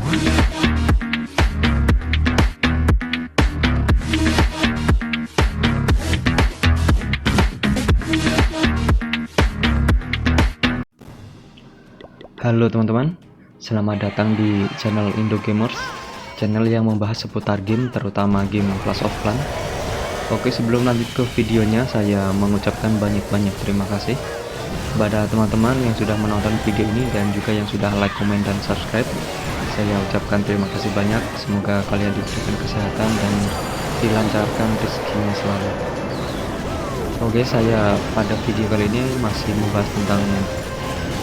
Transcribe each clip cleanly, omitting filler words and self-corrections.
Halo teman-teman, selamat datang di channel Indo Gamers, channel yang membahas seputar game, terutama game Clash of Clans. Oke, sebelum lanjut ke videonya, saya mengucapkan banyak-banyak terima kasih kepada teman-teman yang sudah menonton video ini dan juga yang sudah like, komen, dan subscribe. Saya ucapkan terima kasih banyak, semoga kalian diberikan kesehatan dan dilancarkan rezekinya selalu. Oke, saya pada video kali ini masih membahas tentang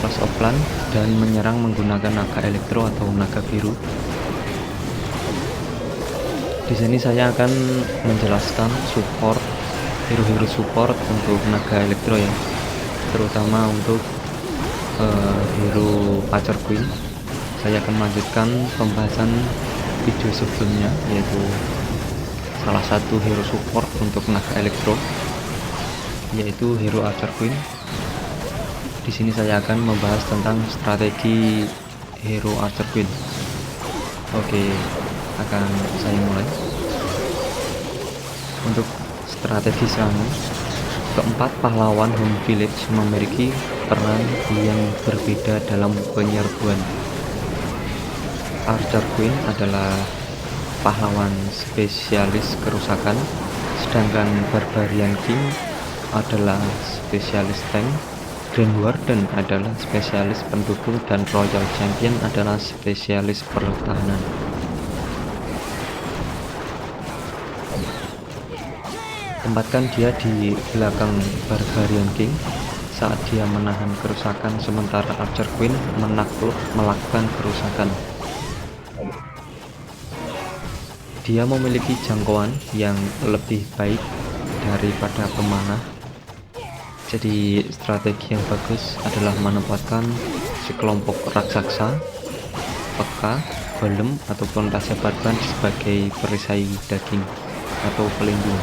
Clash of Clans dan menyerang menggunakan naga elektro atau naga biru. Di sini saya akan menjelaskan support, hero-hero support untuk naga elektro ya, terutama untuk hero Archer Queen. Saya akan melanjutkan pembahasan video sebelumnya, yaitu salah satu hero support untuk naga elektro, yaitu hero Archer Queen. Di sini saya akan membahas tentang strategi hero Archer Queen. Oke, akan saya mulai. Untuk strategi serangan, keempat pahlawan home village memiliki peran yang berbeda dalam penyerbuan. Archer Queen adalah pahlawan spesialis kerusakan, sedangkan Barbarian King adalah spesialis tank. Grand Warden adalah spesialis pendukung dan Royal Champion adalah spesialis pertahanan. Tempatkan dia di belakang Barbarian King saat dia menahan kerusakan, sementara Archer Queen melakukan kerusakan. Dia memiliki jangkauan yang lebih baik daripada pemanah. Jadi strategi yang bagus adalah menempatkan sekelompok raksasa, peka, golem, ataupun raja barban sebagai perisai daging atau pelindung.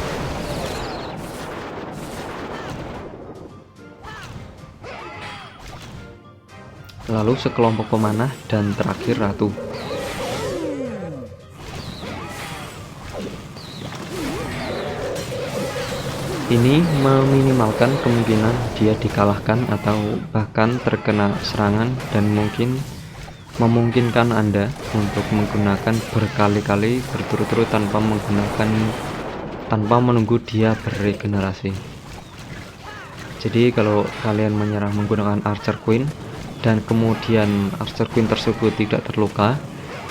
Lalu sekelompok pemanah dan terakhir ratu. Ini meminimalkan kemungkinan dia dikalahkan atau bahkan terkena serangan dan memungkinkan Anda untuk menggunakan berkali-kali berturut-turut tanpa menunggu dia beregenerasi. Jadi kalau kalian menyerang menggunakan Archer Queen dan kemudian Archer Queen tersebut tidak terluka,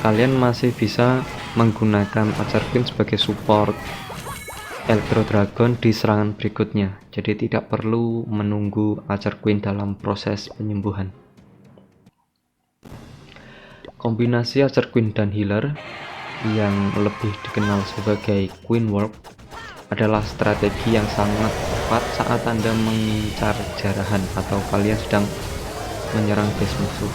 kalian masih bisa menggunakan Archer Queen sebagai support Electro Dragon di serangan berikutnya, jadi tidak perlu menunggu Archer Queen dalam proses penyembuhan. Kombinasi Archer Queen dan healer yang lebih dikenal sebagai Queen Warp adalah strategi yang sangat tepat saat Anda mengincar jarahan atau kalian sedang menyerang base musuh.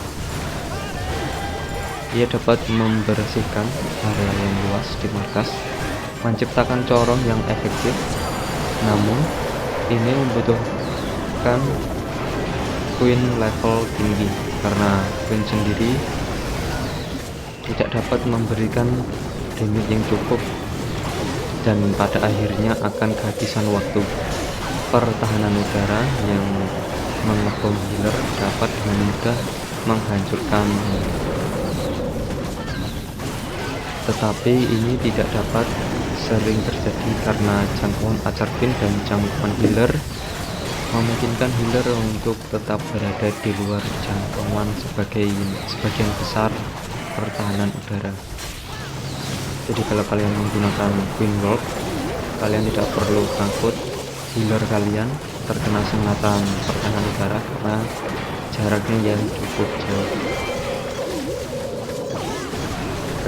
Ia dapat membersihkan area yang luas di markas, menciptakan corong yang efektif, namun ini membutuhkan Queen level tinggi karena Queen sendiri tidak dapat memberikan damage yang cukup dan pada akhirnya akan kehabisan waktu. Pertahanan udara yang mengepung healer dapat dengan mudah menghancurkan, tetapi ini tidak dapat sering terjadi karena jangkauan Archer Queen dan jangkauan healer memungkinkan healer untuk tetap berada di luar jangkauan sebagian besar pertahanan udara. Jadi kalau kalian menggunakan Queen Warp, kalian tidak perlu takut healer kalian terkena sengatan pertahanan udara karena jaraknya yang cukup jauh.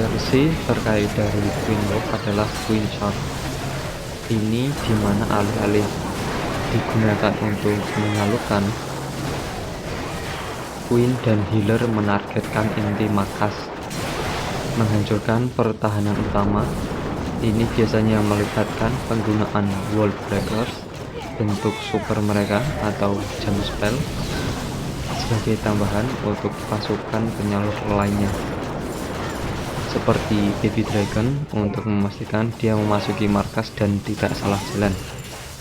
Versi terkait dari Queen Warp adalah Queen Shot. Ini dimana alih-alih digunakan untuk menyalurkan, Queen dan healer menargetkan inti markas, menghancurkan pertahanan utama. Ini biasanya melibatkan penggunaan Wall Breakers, bentuk super mereka atau jam spell, sebagai tambahan untuk pasukan penyalur lainnya. seperti Baby Dragon untuk memastikan dia memasuki markas dan tidak salah jalan.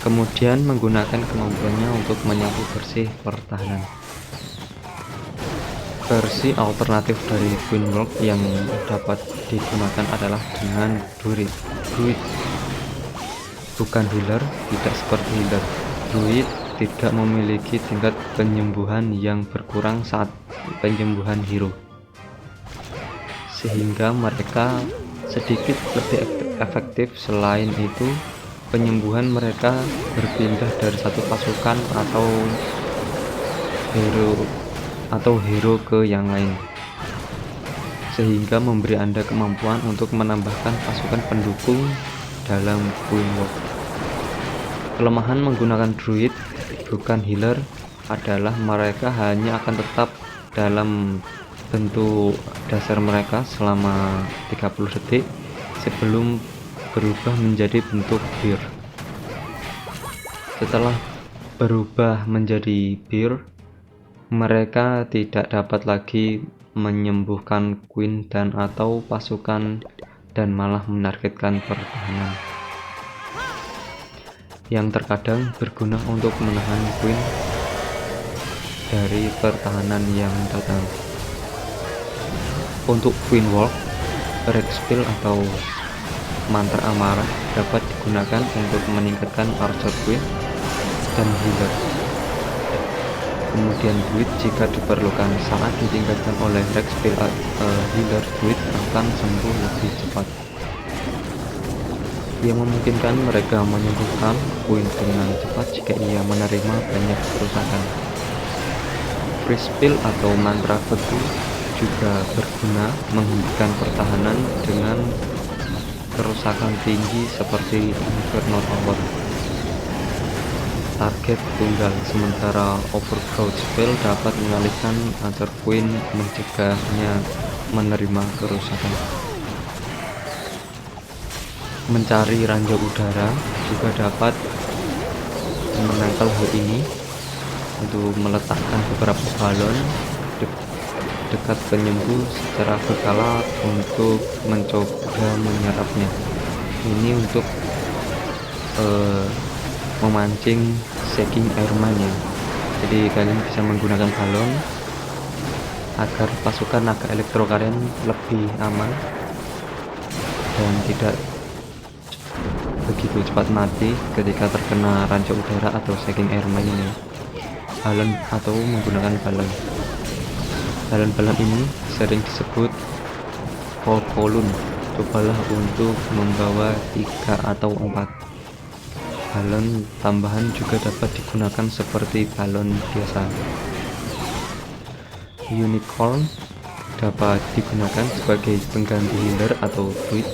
Kemudian menggunakan kemampuannya untuk menyapu bersih pertahanan. Versi alternatif dari Queen Walk yang dapat digunakan adalah dengan Druid. Bukan healer, tidak seperti healer. Druid tidak memiliki tingkat penyembuhan yang berkurang saat penyembuhan hero, sehingga mereka sedikit lebih efektif. Selain itu, penyembuhan mereka berpindah dari satu pasukan atau hero ke yang lain, sehingga memberi Anda kemampuan untuk menambahkan pasukan pendukung dalam Queen Walk. Kelemahan menggunakan Druid bukan healer adalah mereka hanya akan tetap dalam bentuk dasar mereka selama 30 detik sebelum berubah menjadi bentuk bear. Setelah berubah menjadi bear, mereka tidak dapat lagi menyembuhkan Queen dan atau pasukan dan malah menargetkan pertahanan, yang terkadang berguna untuk menahan Queen dari pertahanan yang datang. Untuk Queen Walk, Red Spell atau mantra amarah dapat digunakan untuk meningkatkan Archer Queen dan healer. Kemudian Druid jika diperlukan. Saat ditingkatkan oleh Red Spell, healer Druid akan sembuh lebih cepat, yang memungkinkan mereka menyembuhkan Queen dengan cepat jika ia menerima banyak kerusakan. Free Spell atau mantra petu juga berguna menghentikan pertahanan dengan kerusakan tinggi seperti Inferno Tower. Target tunggal, sementara Overgrowth Spell dapat mengalihkan Archer Queen, mencegahnya menerima kerusakan. Mencari ranjau udara juga dapat menangkal hal ini untuk meletakkan beberapa balon dekat penyembuh secara berkala untuk mencoba menyerapnya. Ini untuk memancing Shaking Airman-nya. Jadi kalian bisa menggunakan balon agar pasukan naga elektro kalian lebih aman dan tidak begitu cepat mati ketika terkena ranjau udara atau Shaking Airman ini. Balon atau menggunakan balon. Balon-balon ini sering disebut Volcolun. Cobalah untuk membawa 3 atau 4. Balon tambahan juga dapat digunakan seperti balon biasa. Unicorn dapat digunakan sebagai pengganti healer atau druid.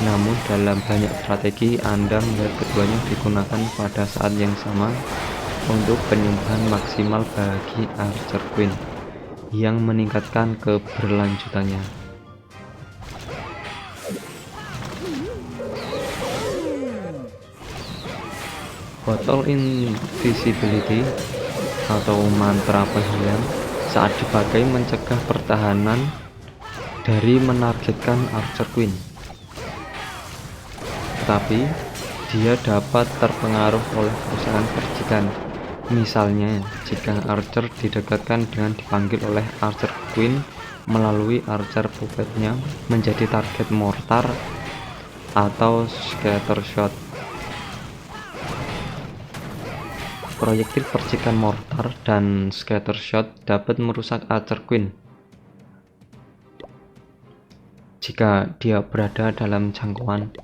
Namun dalam banyak strategi Anda melihat keduanya digunakan pada saat yang sama untuk penyembuhan maksimal bagi Archer Queen, yang meningkatkan keberlanjutannya. Bottle Invisibility atau mantra penghilang saat dipakai mencegah pertahanan dari menargetkan Archer Queen, tetapi dia dapat terpengaruh oleh kerusakan percikan. Misalnya, jika Archer didekatkan dengan dipanggil oleh Archer Queen melalui Archer puppetnya menjadi target mortar atau scatter shot. Proyektil percikan mortar dan scatter shot dapat merusak Archer Queen jika dia berada dalam jangkauan.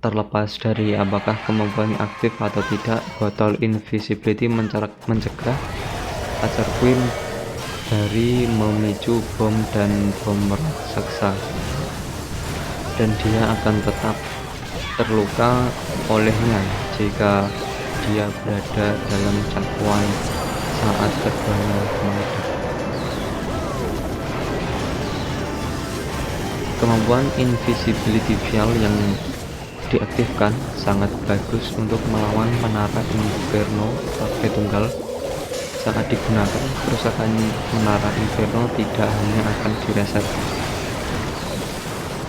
Terlepas dari apakah kemampuannya aktif atau tidak, Bottle Invisibility mencegah Archer Queen dari memicu bom dan bom raksasa, dan dia akan tetap terluka olehnya jika dia berada dalam jangkauan saat keduanya meledak. Kemampuan Invisibility Vial yang diaktifkan sangat bagus untuk melawan menara Inferno target tunggal. Saat digunakan, kerusakan menara Inferno tidak hanya akan direset,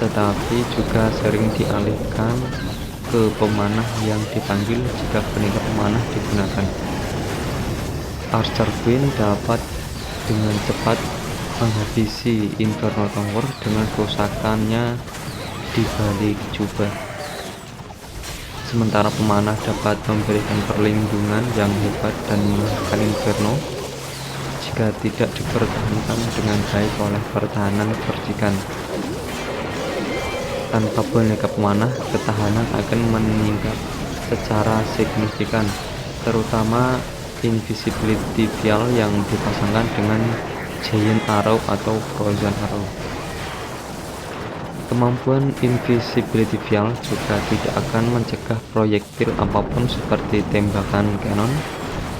tetapi juga sering dialihkan ke pemanah yang dipanggil jika boneka pemanah digunakan. Archer Queen dapat dengan cepat menghabisi Inferno Tower dengan kerusakannya di balik jubah. Sementara pemanah dapat memberikan perlindungan yang hebat dan mengalahkan Inferno jika tidak dipertahankan dengan baik oleh pertahanan percikan. Tanpa boneka pemanah, ketahanan akan meningkat secara signifikan, terutama Invisibility Vial yang dipasangkan dengan Giant Arrow atau Frozen Arrow. Kemampuan Invisibility Vial juga tidak akan mencegah proyektil apapun seperti tembakan cannon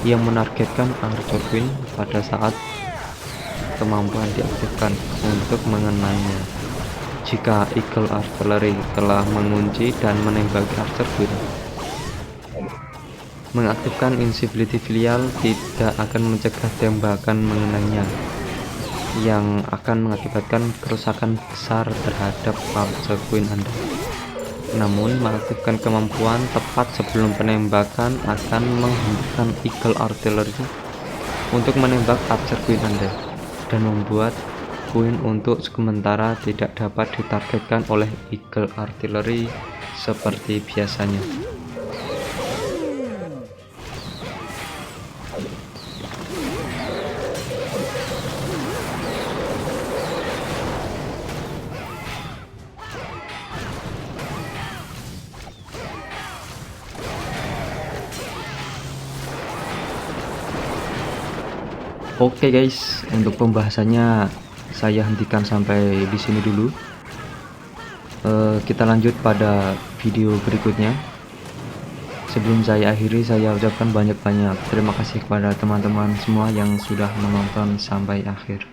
yang menargetkan Archer Queen pada saat kemampuan diaktifkan untuk mengenainya. Jika Eagle Artillery telah mengunci dan menembaki Archer Queen, mengaktifkan Invisibility Vial tidak akan mencegah tembakan mengenainya, yang akan mengakibatkan kerusakan besar terhadap Archer Queen Anda. Namun, mengaktifkan kemampuan tepat sebelum penembakan akan menghentikan Eagle Artillery untuk menembak Archer Queen Anda dan membuat Queen untuk sementara tidak dapat ditargetkan oleh Eagle Artillery seperti biasanya. Oke guys, untuk pembahasannya saya hentikan sampai di sini dulu. Kita lanjut pada video berikutnya. Sebelum saya akhiri, saya ucapkan banyak-banyak terima kasih kepada teman-teman semua yang sudah menonton sampai akhir.